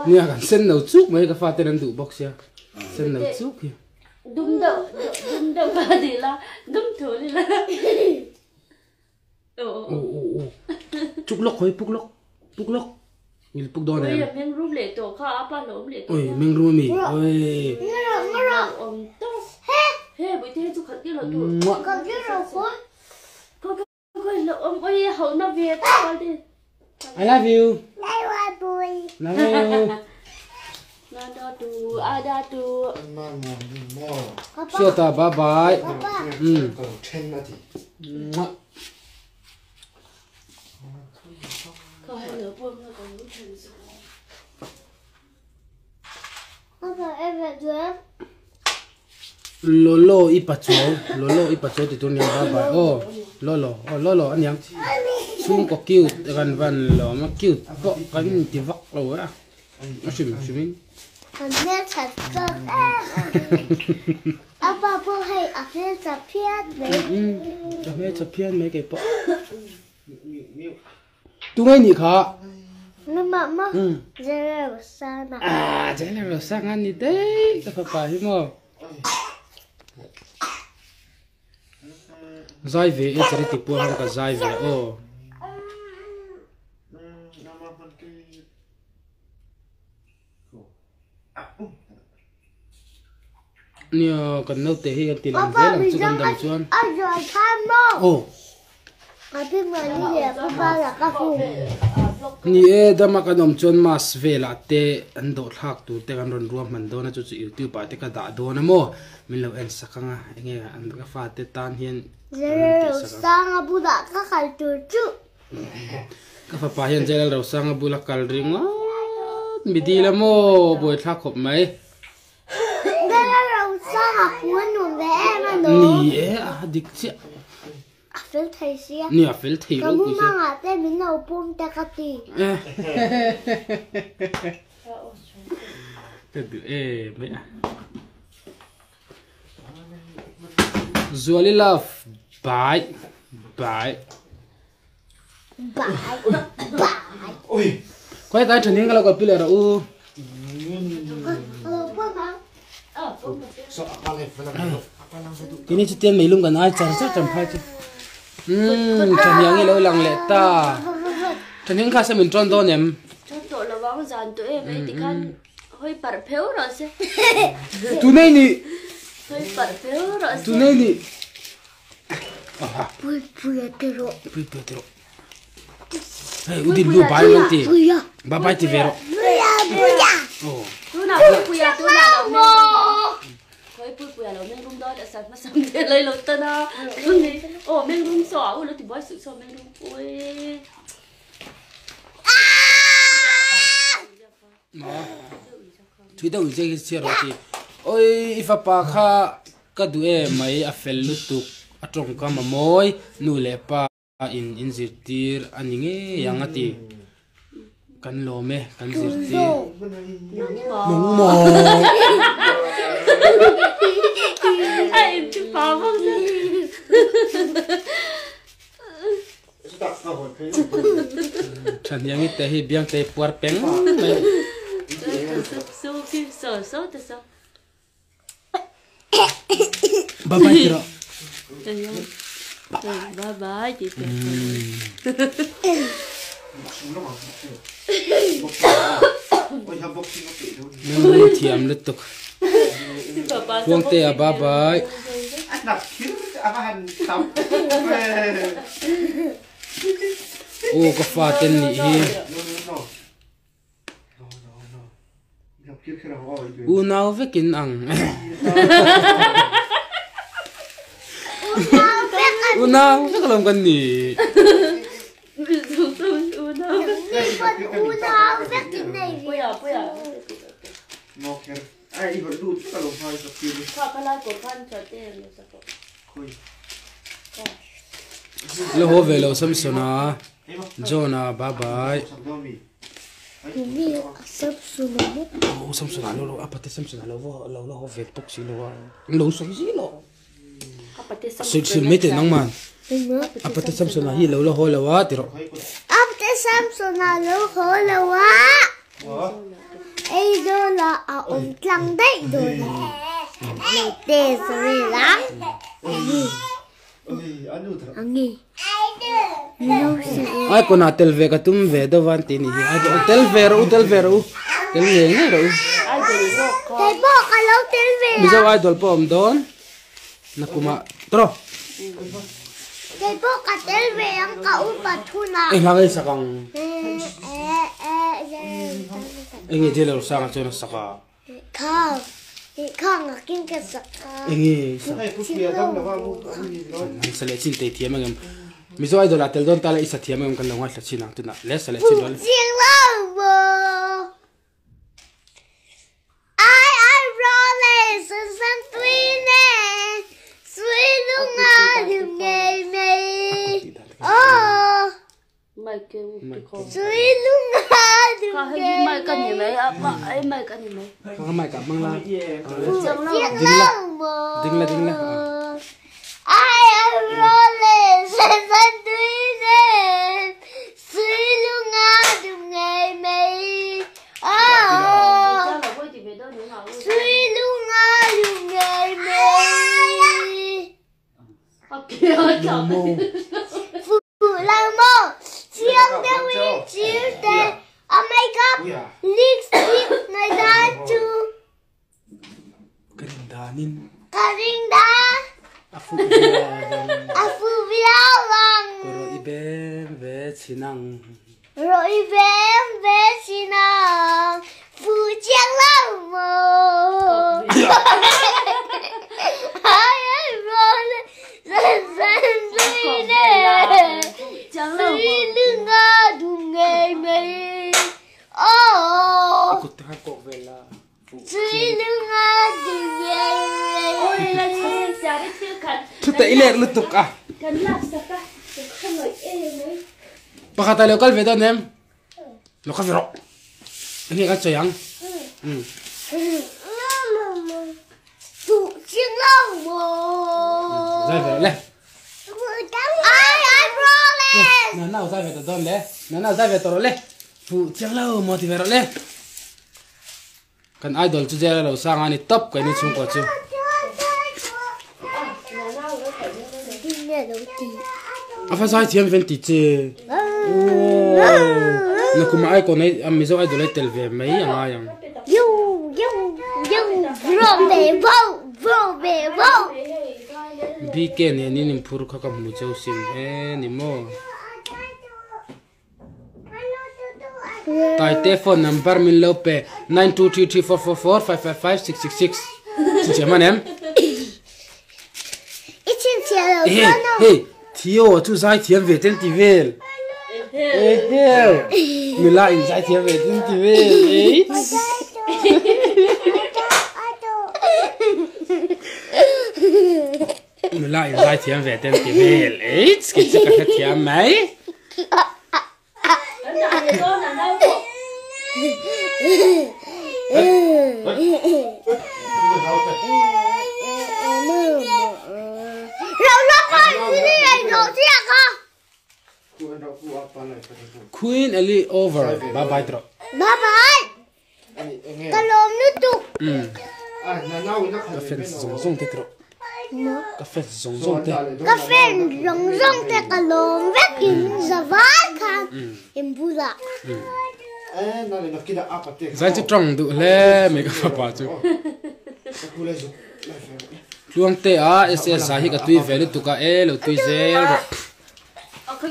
nia kan sen no chuk mai ka fa ten an du box ya sen no chuk ya dum da ba di la dum tholi la chuk lok hoi puk lok wil puk do oi ne meng rum le to kha apa lo le to oi meng ru mi oi ngara om to he bui te chu khat ki lo tu Còn cái rồi quá. ko lo om oi ho na ve ta di I love you Đây là bùi. love you na da tu ada tu see ta bye bye ko he lo buông na ko lu chen su Papa em về trước. lolo ipacho ti tun yang bye bye lolo an yang sung ko cute kan van lo ma cute po kan ti vak lo a sim Còn nghe thật cơ. Papa bố hay ở phía tập thiết đấy. chapia mấy cái po tu ngay ni kha Nhưng mà má. Giờ là sao nào? thế là rồi sang ăn đi đấy cái papa hi mo zai ve e chari ti pu ham ka zai ve o nia kan nau te hi kan ti lam ve Papa lam bây chu giờ kan dam chuan anh rồi tham mô. o Ở bên ngoài đi để papa là các phụ. ni e dama kan om chuan mas ve la te an do thak tu te kan ron ruam man do na chu chu youtube pa te ka da do na mo min lo en sakanga enge an ka fa te tan hian Giờ là sang à bố đã các khải từ chứ. ka fa pa hian jelal ro sang bula kal ring a mi di la mo boi thak khop mai Giờ là sang à cuốn nụ vẽ mà nó. ni e a dik chi À phía thầy xia. ni a fel thei Có lo bố ki mang à tên mình nào bông ta cái gì. Cái đứa mẹ Zuali love bye Bãi. Ôi, quay cái chuyện cái là cái pile rồi Bố mang. sợ apa lagi film apa langsung tuh. cái này chỉ tiền mấy lùng cái ai chẳng chắc chẳng phải chứ chẳng yang lâu lằng lệ ta chẳng những khác sẽ mình tròn to nhầm cho tổ là bóng dàn tụi em ấy thì kan hơi bật phiếu rồi sẽ tu này nè hơi bật phiếu rồi tu này nè Bùi bùi tê rộ. bui tero hey udin lu bai lang ti Bùi à. ba bai ti vero Bùi à. oh tu nào bùi à tu nào mô hơi bùi à lâu mình rung đó đã sẵn mà sẵn để lấy lột tân à rung đi ồ mình rung xỏ ôi nó thì bói sự xỏ mình rung ôi Tui đâu chơi cái rồi thì ôi ifa pa kha ka du e mai a fel lu tu a trong ka ma moi nu le pa in zirtir ani nge yang ati kan lo me kan zirtir mong mo ai chứ phá vâng ra Tak apa cái. chan yang ite hi biang te puar peng sâu kim sờ sốt thì sao ba ba tiro bye bye chị Ôi, hấp bốc xin nó kỹ đâu. nang thiam lu tuk papa buông te a ba ba Anh đọc khiếu apa han tao. o ka fa ten ni hi No. Gặp khiếu khi nào gọi. u nau vekin ang u nau vek lam kan ni U nào biết cái này. bây giờ No khiếu. Ai vừa đủ cả lồng hơi gặp khiếu. qua cái lá của con cho tiền rồi sao Khôi. lo ho ve lo samsona Jonah bye bye Sắp đâu mì. Vì sắp xuống một. oh samsona lo apa te samsona lo ho ve tok si lo so si lo apa te sil mete nang man Mình nữa. apa te samsona hi lo ho lo wa tiro Áp tới Samsung là lũ hổ là quá. Ai đó là ông trăng đấy rồi này tê rồi lắm anh nghỉ ai còn tel về cái tụm về đâu van tin gì ai tel về rồi tel về rồi nghe rồi ai để nó thầy bỏ cái lâu tê về bây giờ ai đổ bom đón nó cũng mà tro thầy bỏ cái tê về anh cậu bắt thu nào anh hàng ấy sao con anh ấy chơi lâu sang cho nó sao không không là kim cái sắc anh ấy sao anh sẽ lấy chín tây thiam anh em bây giờ ai đổ là tel đón ta lấy sát thiam anh em cần lòng hoa chín nào tụi nào lấy sẽ lấy chín đó chiên lâu bò ai roll sân tuy nè suy luôn à đừng nghe mày mày kêu con suy luôn à đừng con nghe hay mày cần gì mấy à ấy mày cần gì mấy không mày cảm ơn la chiên lâu bò đinh là ai roll sân tuy nè suy luôn à đừng nghe mày suy luôn à đừng nghe mày phụ lang mô chiang đeo ý chiếu tê oh my god lipstick này ra chú Karinda afu bilang rồi ibe về chinang rồi về sinang phụ chiang lâu mô ai rồi dân suy nè suy lưng à đùng ngày mày cút hai cột về là suy lưng à đùng ngày mày chút tệ lẹ lụt tục à bác ta leo cái về đó em nó có việc rồi anh nghe cái chơi ăn phụ chiang lâu mô ra về lên ai roll nó nào ra về đó lên nó nào ra về đó lên phụ chiang lâu mà thì về đó lên kan idol chu jera lo sang ani top cái này chung qua chu à phải sai thiam ven ti che nó cũng ai còn này am mizo idol tel về mấy à yang vô bi ke ne ni nim phur kha ka mu chau sim e ni mo tai te phone number min lo pe 923344455566 xin chào anh em hey Theo chú sai thiam về tên tivel người lại sai thiam về tên tivel ấy người lại sai thiam về tên tivel ấy cái gì cái thiam mấy Queen Ali over. Bye bye drop. Bye bye. Kalom nutuk. Cà phê zong zong te drop. Cà phê zong zong te. Cà phê rong rong te kalom vek in zawal kan in bula. Zai chu trong du le me ka pa chu. Luang te a ss sa hi ka tui velu tu ka e lo tui zel. Khơi